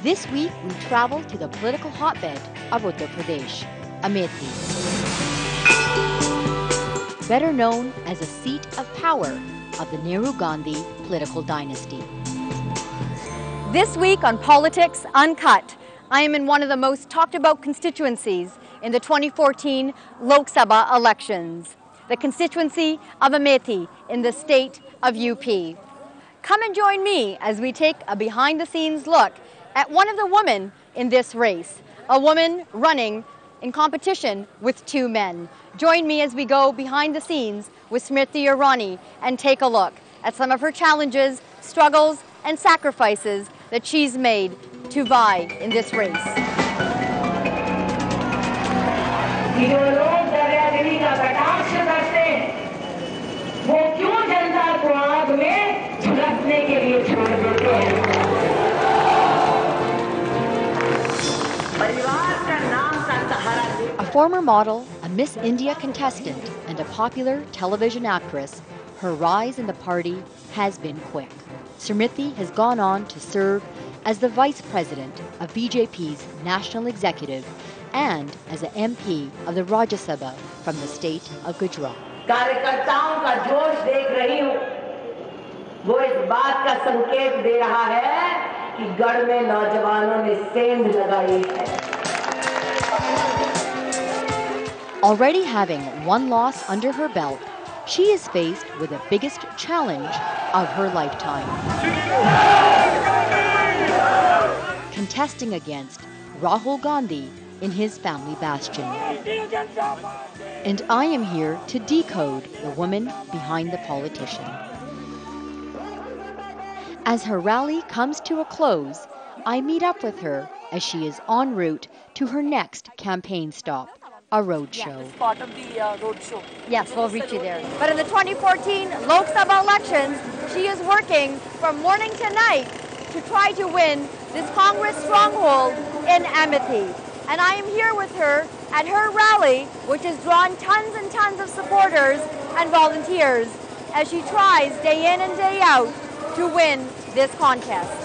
This week, we travel to the political hotbed of Uttar Pradesh, Amethi. Better known as a seat of power of the Nehru-Gandhi political dynasty. This week on Politics Uncut, I am in one of the most talked about constituencies in the 2014 Lok Sabha elections, the constituency of Amethi in the state of UP. Come and join me as we take a behind-the-scenes look at one of the women in this race, a woman running in competition with two men. Join me as we go behind the scenes with Smriti Irani and take a look at some of her challenges, struggles, and sacrifices that she's made to vie in this race. A former model, a Miss India contestant, and a popular television actress, her rise in the party has been quick. Smriti has gone on to serve as the vice president of BJP's national executive and as an MP of the Rajya Sabha from the state of Gujarat. कार्यकर्ताओं का जोश देख रही हूं, वो इस बात का संकेत दे रहा है कि गढ़ में नौजवानों ने सेंध लगाई है. Already having one loss under her belt, she is faced with the biggest challenge of her lifetime. Contesting against Rahul Gandhi in his family bastion. And I am here to decode the woman behind the politician. As her rally comes to a close, I meet up with her as she is en route to her next campaign stop, a road show. It's part of the road show. Yes, we'll reach you there. But in the 2014 Lok Sabha elections, she is working from morning to night to try to win this Congress stronghold in Amethi. And I am here with her at her rally, which has drawn tons and tons of supporters and volunteers as she tries day in and day out to win this contest.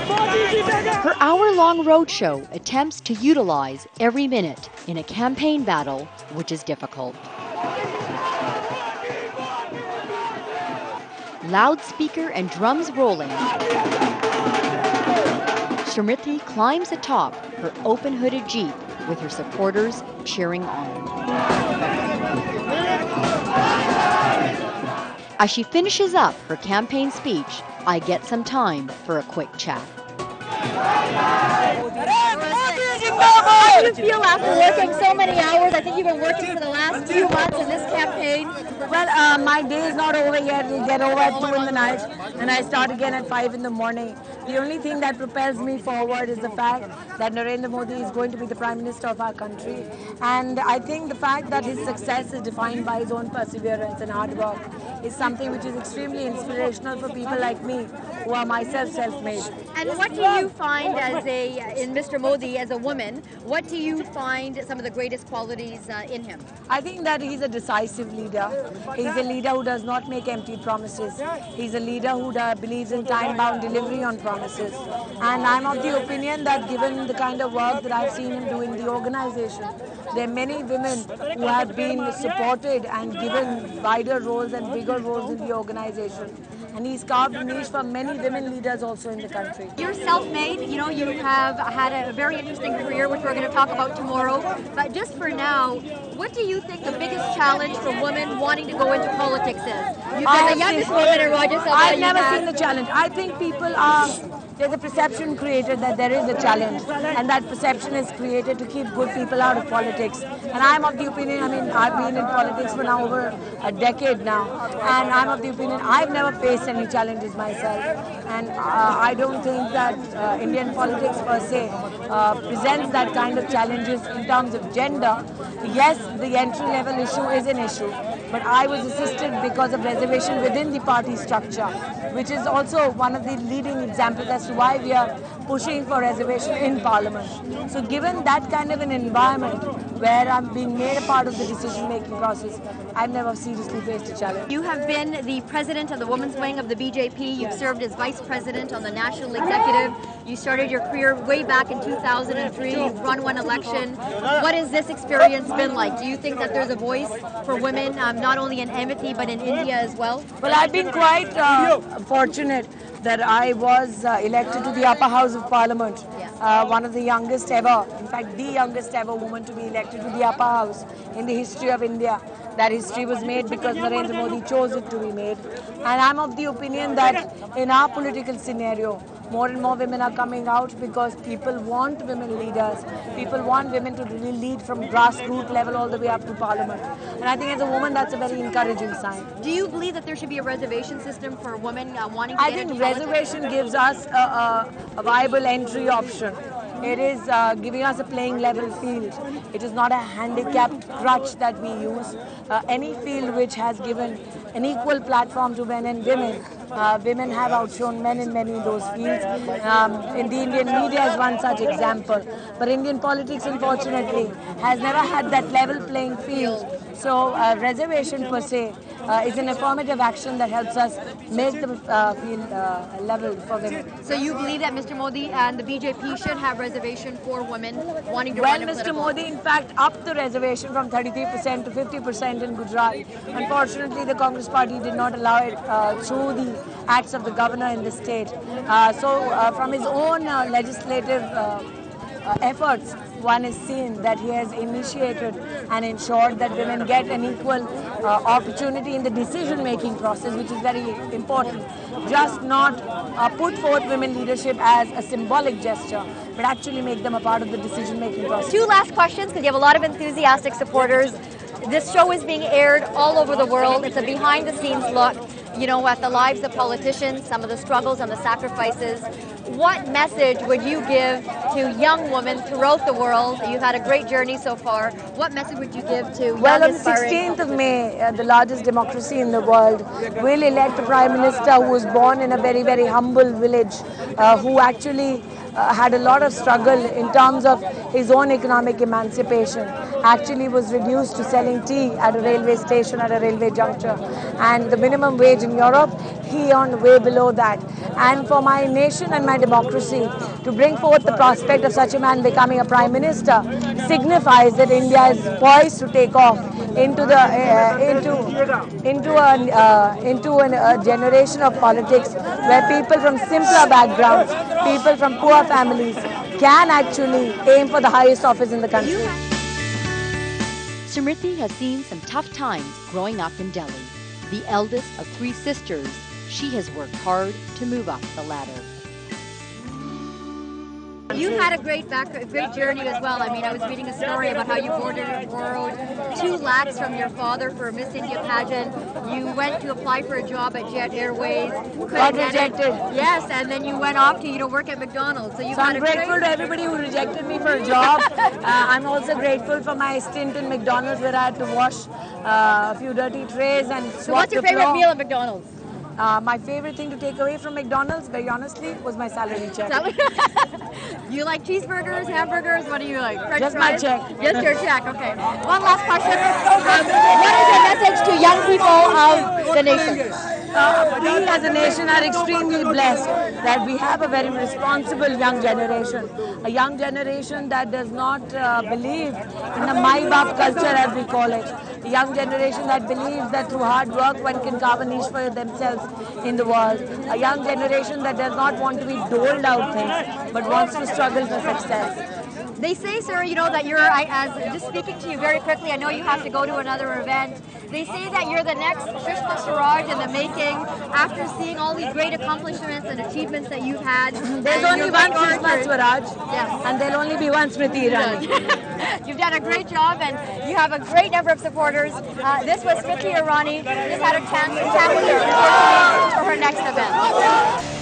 Her hour-long roadshow attempts to utilize every minute in a campaign battle, which is difficult. Loudspeaker and drums rolling, Smriti climbs atop her open-hooded Jeep with her supporters cheering on. As she finishes up her campaign speech, I get some time for a quick chat. How do you feel after working so many hours? I think you've been working for the last few months in this campaign. Well, my day is not over yet. We get over at 2 in the night and I start again at 5 in the morning. The only thing that propels me forward is the fact that Narendra Modi is going to be the Prime Minister of our country. And I think the fact that his success is defined by his own perseverance and hard work is something which is extremely inspirational for people like me who are myself self-made. And what do you find in Mr. Modi as a woman, what do you find some of the greatest qualities in him? I think that he's a decisive leader. He's a leader who does not make empty promises. He's a leader who believes in time-bound delivery on promises. And I'm of the opinion that given the kind of work that I've seen him do in the organization, there are many women who have been supported and given wider roles and bigger roles in the organization. And he's carved a niche for many women leaders also in the country. You're self-made, you know, you have had a very interesting career, which we're going to talk about tomorrow. But just for now, what do you think the biggest challenge for women wanting to go into politics is? You've been the youngest woman in Rajya Sabha. I've never seen the challenge. I think people are, there's a perception created that there is a challenge, and that perception is created to keep good people out of politics. And I'm of the opinion, I mean, I've been in politics for now over a decade now, and I'm of the opinion I've never faced any challenges myself. And I don't think that Indian politics per se presents that kind of challenges in terms of gender. Yes, the entry level issue is an issue, but I was assisted because of reservation within the party structure, which is also one of the leading examples as to why we are pushing for reservation in Parliament. So given that kind of an environment, where I'm being made a part of the decision-making process, I've never seriously faced a challenge. You have been the president of the women's wing of the BJP. You've served as vice president on the national executive. You started your career way back in 2003. You've run one election. What has this experience been like? Do you think that there's a voice for women, not only in Amity, but in India as well? Well, I've been quite fortunate that I was elected to the upper house of parliament. One of the youngest ever, in fact, the youngest ever woman to be elected to the upper house in the history of India. That history was made because Narendra Modi chose it to be made. And I'm of the opinion that in our political scenario, more and more women are coming out because people want women leaders. People want women to really lead from grassroots level all the way up to parliament. And I think as a woman, that's a very encouraging sign. Do you believe that there should be a reservation system for women wanting to get into politics? I think reservation gives us a viable entry option. It is giving us a playing level field. It is not a handicapped crutch that we use. Any field which has given an equal platform to men and women. Women have outshone men in many of those fields. In the Indian media is one such example. But Indian politics, unfortunately, has never had that level playing field. So reservation per se is an affirmative action that helps us make the field level for women. So you believe that Mr. Modi and the BJP should have reservation for women wanting to Well, run in Mr. political? Modi, in fact, upped the reservation from 33% to 50% in Gujarat. Unfortunately, the Congress party did not allow it through the acts of the governor in the state. So from his own legislative efforts, one is seen that he has initiated and ensured that women get an equal opportunity in the decision-making process, which is very important. Just not put forth women leadership as a symbolic gesture, but actually make them a part of the decision-making process. Two last questions, because you have a lot of enthusiastic supporters. This show is being aired all over the world. It's a behind-the-scenes look, you know, at the lives of politicians, some of the struggles and the sacrifices. What message would you give to young women throughout the world? You've had a great journey so far. What message would you give to young, Well, on the aspiring... 16th of May, the largest democracy in the world will elect a Prime Minister who was born in a very, very humble village, who actually had a lot of struggle in terms of his own economic emancipation. Actually was reduced to selling tea at a railway station, at a railway juncture. And the minimum wage in Europe, he earned way below that. And for my nation and my democracy, to bring forth the prospect of such a man becoming a Prime Minister signifies that India is poised to take off into the into a generation of politics where people from simpler backgrounds, people from poor families can actually aim for the highest office in the country. Smriti has seen some tough times growing up in Delhi. The eldest of three sisters, she has worked hard to move up the ladder. You had a great journey as well. I mean, I was reading a story about how you borrowed 2 lakhs from your father for a Miss India pageant. You went to apply for a job at Jet Airways. Got rejected. Yes, and then you went off to work at McDonald's. So I'm grateful to everybody who rejected me for a job. I'm also grateful for my stint in McDonald's where I had to wash a few dirty trays and swap. So what's your favorite meal at McDonald's? My favorite thing to take away from McDonald's, very honestly, was my salary check. You like cheeseburgers, hamburgers? What do you like? French Just fries? my check. Just your check, okay. One last question. What is your message to young people of the nation? We as a nation are extremely blessed that we have a very responsible young generation. A young generation that does not believe in the Mai Baap culture, as we call it. A young generation that believes that through hard work one can carve a niche for themselves in the world. A young generation that does not want to be doled out things, but wants to struggle for success. They say, sir, that you're, just speaking to you very quickly, I know you have to go to another event. They say that you're the next Sushma Swaraj in the making after seeing all these great accomplishments and achievements that you've had. There's only one Sushma Swaraj, yes, and there'll only be one Smriti Irani. You've done a great job, and you have a great number of supporters. This was Smriti Irani. Just had a chance to chat with her for her next event.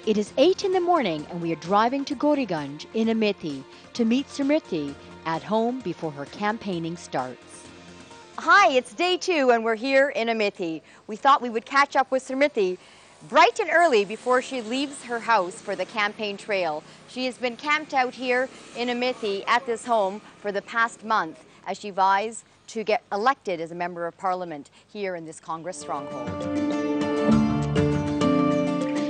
It is 8 in the morning and we are driving to Goriganj in Amity to meet Smriti at home before her campaigning starts. Hi, it's day 2 and we're here in Amity. We thought we would catch up with Smriti bright and early before she leaves her house for the campaign trail. She has been camped out here in Amethi at this home for the past month as she vies to get elected as a member of parliament here in this Congress stronghold.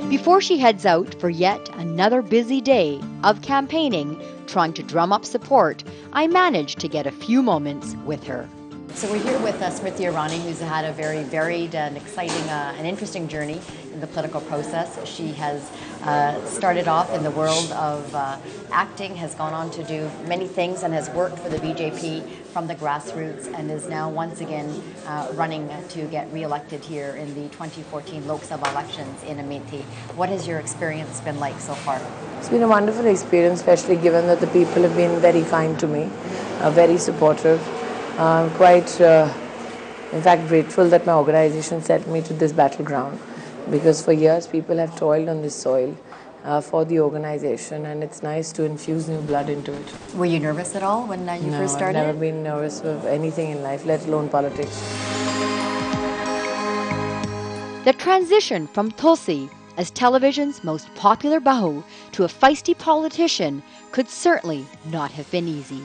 Before she heads out for yet another busy day of campaigning, trying to drum up support, I managed to get a few moments with her. So we're here with Smriti Irani, who's had a very varied and exciting and interesting journey in the political process. She has started off in the world of acting, has gone on to do many things and has worked for the BJP from the grassroots and is now once again running to get re-elected here in the 2014 Lok Sabha elections in Amethi. What has your experience been like so far? It's been a wonderful experience, especially given that the people have been very kind to me, very supportive. I'm quite, in fact, grateful that my organization sent me to this battleground, because for years people have toiled on this soil for the organization, and it's nice to infuse new blood into it. Were you nervous at all when you first started? No, I've never been nervous of anything in life, let alone politics. The transition from Tulsi as television's most popular bahu to a feisty politician could certainly not have been easy.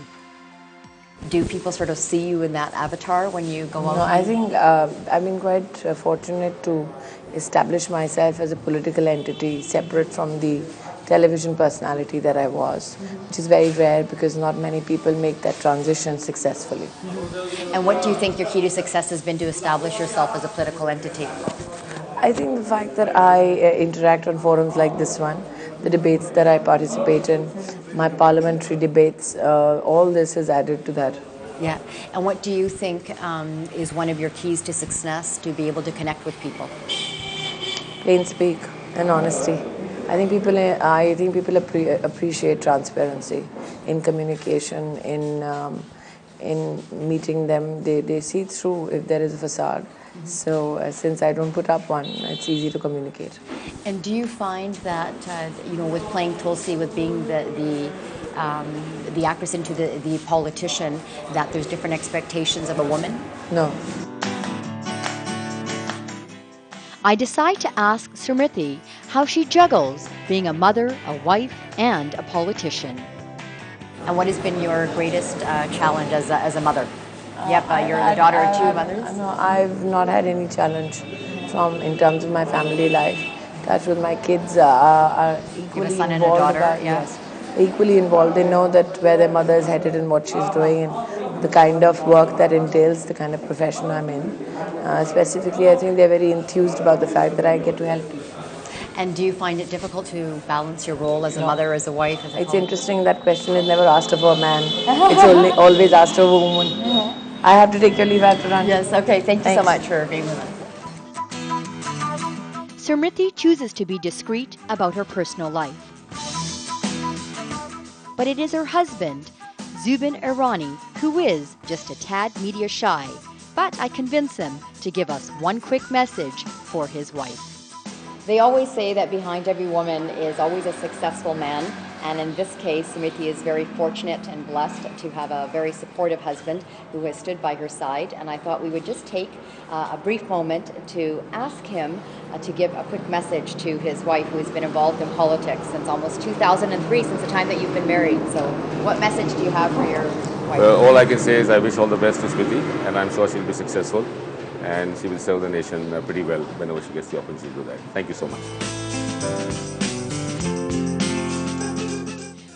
Do people sort of see you in that avatar when you go out? No, I think I've been quite fortunate to establish myself as a political entity separate from the television personality that I was, which is very rare because not many people make that transition successfully. And what do you think your key to success has been to establish yourself as a political entity? I think the fact that I interact on forums like this one, the debates that I participate in, my parliamentary debates, all this has added to that. Yeah. And what do you think is one of your keys to success to be able to connect with people? Plain speak and honesty. I think people appreciate transparency in communication, in meeting them. They see through if there is a facade. So since I don't put up one, it's easy to communicate. And do you find that, with playing Tulsi, with being the actress into the politician, that there's different expectations of a woman? No. I decide to ask Smriti how she juggles being a mother, a wife, and a politician. And what has been your greatest challenge as a mother? Yep, you're the daughter of two mothers? No, I've not had any challenge in terms of my family life. Touch with my kids are equally a son involved. And a daughter, yes. Equally involved. They know that where their mother is headed and what she's doing and the kind of work that entails, the kind of profession I'm in. Specifically, I think they're very enthused about the fact that I get to help people. And do you find it difficult to balance your role as a mother, as a wife, as a It's interesting that question is never asked of a man. It's always asked of a woman. I have to take your leave after run. Yes, okay. Thank you so much for being with us. Smriti chooses to be discreet about her personal life. But it is her husband, Zubin Irani, who is just a tad media shy. But I convince him to give us one quick message for his wife. They always say that behind every woman is always a successful man. And in this case, Smriti is very fortunate and blessed to have a very supportive husband who has stood by her side. And I thought we would just take a brief moment to ask him to give a quick message to his wife, who has been involved in politics since almost 2003, since the time that you've been married. So what message do you have for your wife? All I can say is I wish all the best to Smriti, and I'm sure she'll be successful. And she will serve the nation pretty well whenever she gets the opportunity to do that. Thank you so much.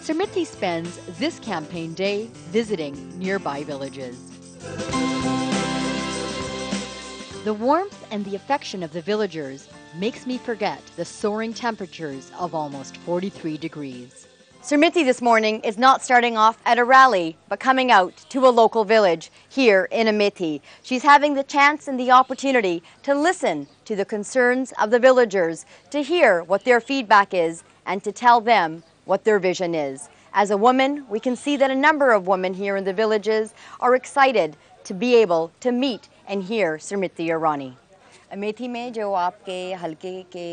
Smriti spends this campaign day visiting nearby villages. The warmth and the affection of the villagers makes me forget the soaring temperatures of almost 43 degrees. Smriti this morning is not starting off at a rally, but coming out to a local village here in Amethi. She's having the chance and the opportunity to listen to the concerns of the villagers, to hear what their feedback is, and to tell them what their vision is. As a woman, we can see that a number of women here in the villages are excited to be able to meet and hear Smriti Irani. Amethi में जो आपके हलके के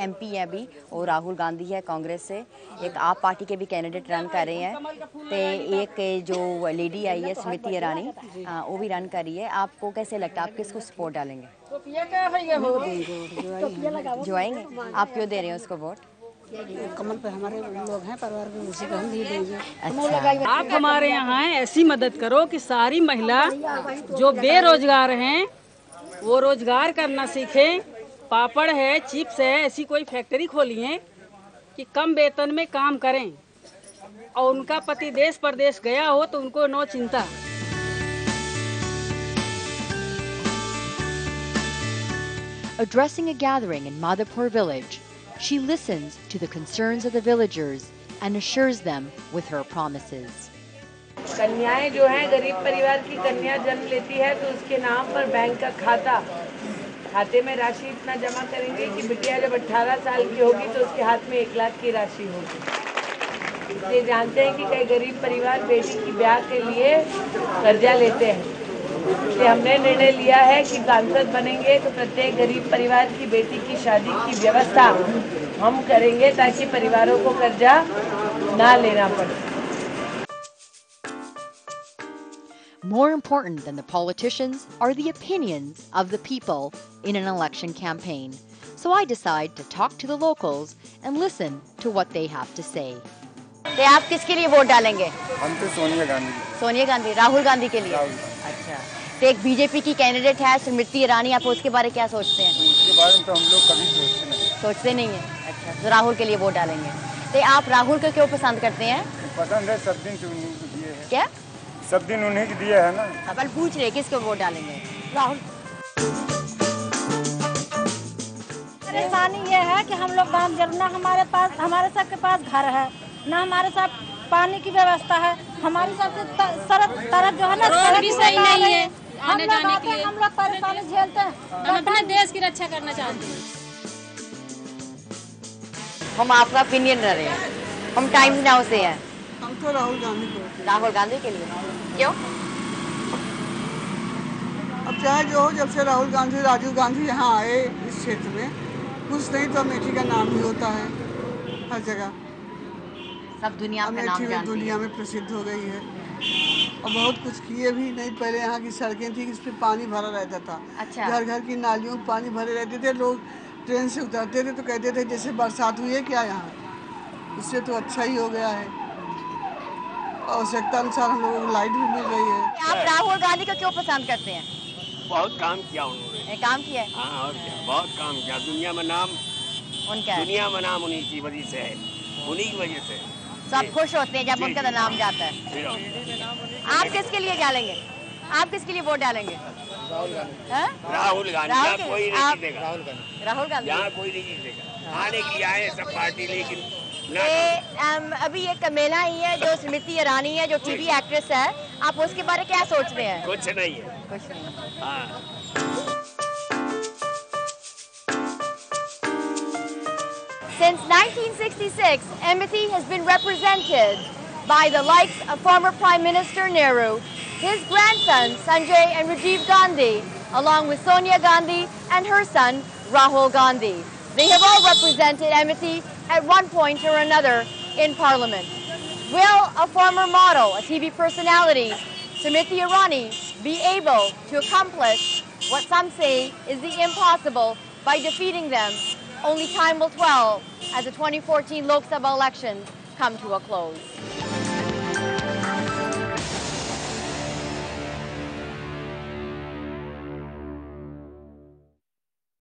MP हैं अभी वो राहुल गांधी है कांग्रेस से, एक आप पार्टी के भी कैंडिडेट रन कर रहे हैं, तो एक जो लेडी आई है स्मृति ईरानी वो भी रन कर रही है। आपको कैसे लगता है, आप किसको सपोर्ट डालेंगे? जो आएंगे। आप क्यों दे रहे हैं उसको वोट? कमल पे हमारे लोग हैं परिवार में, उसी को हम भी देंगे। अच्छा, आप हमारे यहाँ ऐसी मदद करो कि सारी महिला जो बेरोजगार हैं वो रोजगार करना सीखें। पापड़ है, चिप्स है, ऐसी कोई फैक्ट्री खोलिए कि कम वेतन में काम करें, और उनका पति देश परदेश गया हो तो उनको नो चिंता। Addressing a gathering in Madhapur village, she listens to the concerns of the villagers and assures them with her promises. कन्याएं जो हैं, गरीब परिवार की कन्या जन्म लेती है तो उसके नाम पर बैंक का खाते में राशि इतना जमा करेंगे कि बिटिया जब 18 साल की होगी तो उसके हाथ में 1 लाख की राशि होगी। इसलिए जानते हैं कि कई गरीब परिवार बेटी की ब्याह के लिए कर्जा लेते हैं, इसलिए हमने निर्णय लिया है कि सांसद बनेंगे तो प्रत्येक गरीब परिवार की बेटी की शादी की व्यवस्था हम करेंगे ताकि परिवारों को कर्जा ना लेना पड़े। More important than the politicians are the opinions of the people in an election campaign. So I decide to talk to the locals and listen to what they have to say. तो आप किसके लिए vote डालेंगे? हम तो सोनिया गांधी। सोनिया गांधी, राहुल गांधी के लिए? अच्छा, तो एक बीजेपी की कैंडिडेट है स्मृति ईरानी, आप उसके बारे में क्या सोचते हैं? उसके बारे में तो हम लोग कभी सोचते नहीं है। अच्छा, तो राहुल के लिए वोट डालेंगे। तो आप राहुल को क्यों पसंद करते हैं? पसंद है, सब दिन से उन्हीं को दिए हैं। क्या? सब दिन उन्हीं को दिए है ना। अपन पूछ रहे किसको वोट डालेंगे? राहुल। परेशानी ये है कि हम लोग गाँव जब ना हमारे सबके पास घर है, ना हमारे साथ पानी की व्यवस्था है, हमारी सबसे तरफ जो है ना सड़क भी सही नहीं है आने जाने के लिए। हम लोग परेशानी झेलते हैं, हम अपने देश की रक्षा करना चाहते हैं। हम आपका ओपिनियन रहे हैं, हम टाइम्स नाउ से हैं। हम तो राहुल गांधी को। राहुल गांधी के लिए क्यों? अब चाहे जो हो, जब से राहुल गांधी राजीव गांधी यहाँ आए इस क्षेत्र में, कुछ नहीं तो अमेठी का नाम ही होता है हर जगह। सब दुनिया में नाम जानती है। दुनिया में प्रसिद्ध हो गई है और बहुत कुछ किए भी। नहीं पहले यहाँ की सड़कें थी, इस पे पानी भरा रहता था। अच्छा। घर घर की नालियों में पानी भरे रहते थे, लोग ट्रेन से उतरते थे तो कहते थे जैसे बरसात हुई है क्या यहाँ। इससे तो अच्छा ही हो गया है, आवश्यकता अनुसार हम लोगों को लाइट भी मिल रही है। आप राहुल गांधी को क्यों पसंद करते हैं? बहुत काम किया उन्होंने। काम किया है? हाँ, और क्या, बहुत काम किया। दुनिया में नाम उनका है। दुनिया में नाम उन्हीं की वजह से है, उन्हीं की वजह से सब खुश होते हैं जब उनका नाम जाता है। आप किसके लिए डालेंगे? आप किसके लिए वोट डालेंगे? राहुल गांधी। यहाँ कोई नहीं जीतेगा। राहुल गांधी यहाँ कोई नहीं जीतेगा। आने के लिए आए सब पार्टी, लेकिन अभी एक महिला ही है जो स्मृति ईरानी है, जो टीवी एक्ट्रेस है, आप उसके बारे में क्या सोच रहे हैं? कुछ नहीं है। कुछ नहीं। हाँ। Since 1966, Amethi has been represented by the likes of former Prime Minister Nehru, his grandsons Sanjay and Rajiv Gandhi, along with Sonia Gandhi and her son Rahul Gandhi. They have all represented Amethi at one point or another in Parliament. Will a former model, a TV personality, Smriti Irani, be able to accomplish what some say is the impossible by defeating them? Only time will tell as the 2014 Lok Sabha elections come to a close.